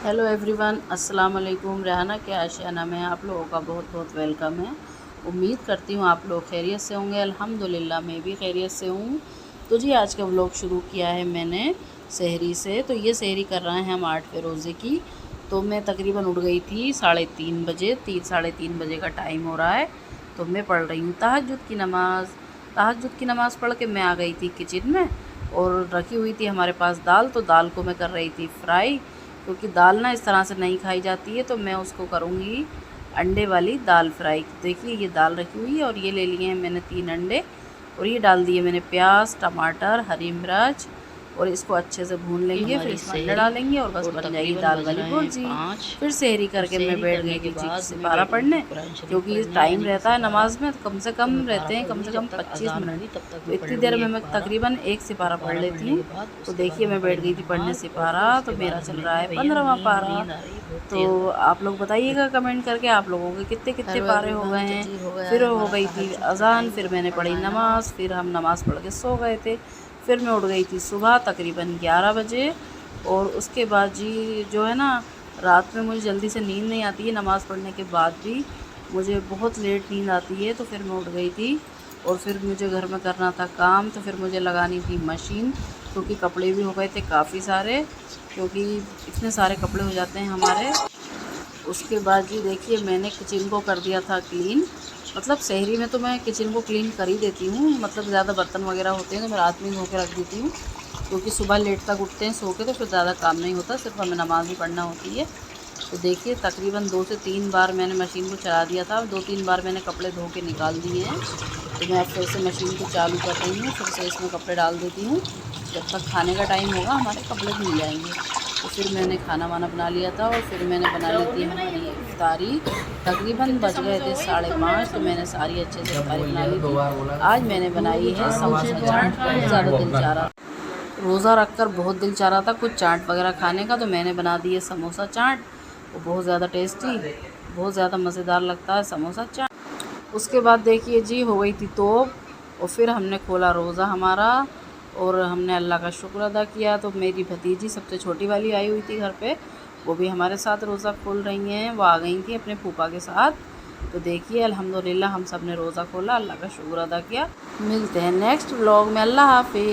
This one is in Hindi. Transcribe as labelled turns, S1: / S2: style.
S1: हेलो एवरीवन, अस्सलाम वालेकुम। रेहाना के आशियाना में आप लोगों का बहुत बहुत वेलकम है। उम्मीद करती हूँ आप लोग खैरियत से होंगे। अल्हम्दुलिल्लाह मैं भी खैरियत से हूँ। तो जी आज का व्लॉग शुरू किया है मैंने सहरी से। तो ये सहरी कर रहे हैं हम 8वें रोज़े की। तो मैं तकरीबन उठ गई थी 3:30 बजे। 3-3:30 बजे का टाइम हो रहा है। तो मैं पढ़ रही हूँ तहज्जुद की नमाज़। तहज्जुद की नमाज़ पढ़ के मैं आ गई थी किचन में और रखी हुई थी हमारे पास दाल। तो दाल को मैं कर रही थी फ्राई, क्योंकि दाल ना इस तरह से नहीं खाई जाती है। तो मैं उसको करूँगी अंडे वाली दाल फ्राई। देखिए ये दाल रखी हुई है और ये ले लिए हैं मैंने 3 अंडे और ये डाल दिए मैंने प्याज, टमाटर, हरी मिर्च और इसको अच्छे से भून लेंगे। फिर इसमें अंडा डालेंगे और बस बन जाएगी दाल वाली भुर्जी। फिर सहरी करके मैं बैठ गई थी जी सिपारा पढ़ने, क्योंकि टाइम रहता है नमाज में कम से कम रहते हैं कम से कम 25 मिनट। तो इतनी देर में मैं तकरीबन एक सिपारा पढ़ लेती हूँ। तो देखिए मैं बैठ गई थी पढ़ने सिपारा। तो मेरा चल रहा है 15वां पारा। तो आप लोग बताइएगा कमेंट करके आप लोगों के कितने कितने पारे हो गए हैं। फिर हो गई थी अजान, फिर मैंने पढ़ी नमाज़, फिर हम नमाज़ पढ़ के सो गए थे। फिर मैं उठ गई थी सुबह तकरीबन 11 बजे। और उसके बाद जी जो है ना, रात में मुझे जल्दी से नींद नहीं आती है। नमाज़ पढ़ने के बाद भी मुझे बहुत लेट नींद आती है। तो फिर मैं उठ गई थी और फिर मुझे घर में करना था काम। तो फिर मुझे लगानी थी मशीन, क्योंकि कपड़े भी हो गए थे काफ़ी सारे, क्योंकि इतने सारे कपड़े हो जाते हैं हमारे। उसके बाद जी देखिए मैंने किचन को कर दिया था क्लीन। मतलब सहरी में तो मैं किचन को क्लीन कर ही देती हूँ। मतलब ज़्यादा बर्तन वगैरह होते हैं तो मैं रात में ही धो के रख देती हूँ, क्योंकि सुबह लेट तक उठते हैं सो के, तो फिर ज़्यादा काम नहीं होता, सिर्फ हमें नमाज़ ही पढ़ना होती है। तो देखिए तकरीबन 2 से 3 बार मैंने मशीन को चला दिया था। 2-3 बार मैंने कपड़े धो के निकाल दिए हैं। तो मैं अब फिर से मशीन को चालू कर रही हूँ, फिर से इसमें कपड़े डाल देती हूँ। जब तक खाने का टाइम होगा हमारे कपड़े धुल जाएंगे। तो फिर मैंने खाना वाना बना लिया था और फिर मैंने बना ली थी हमारी इफ्तारी। तकरीबन बज गए थे 5:30। तो मैंने सारी अच्छे से इफ्तारी बना ली थी। आज मैंने बनाई है समोसा चाट। बहुत ज़्यादा दिल चाह रहा, रोज़ा रख कर बहुत दिल चाह रहा था कुछ चाट वगैरह खाने का। तो मैंने बना दी है समोसा चाट। वो बहुत ज़्यादा टेस्टी, बहुत ज़्यादा मज़ेदार लगता है समोसा चाट। उसके बाद देखिए जी हो गई थी तोप और फिर हमने खोला रोज़ा हमारा और हमने अल्लाह का शुक्र अदा किया। तो मेरी भतीजी सबसे छोटी वाली आई हुई थी घर पे, वो भी हमारे साथ रोज़ा खोल रही हैं। वो आ गई थी अपने फूफा के साथ। तो देखिए अल्हम्दुलिल्लाह हम सब ने रोज़ा खोला, अल्लाह का शुक्र अदा किया। मिलते हैं नेक्स्ट व्लॉग में। अल्लाह हाफिज़।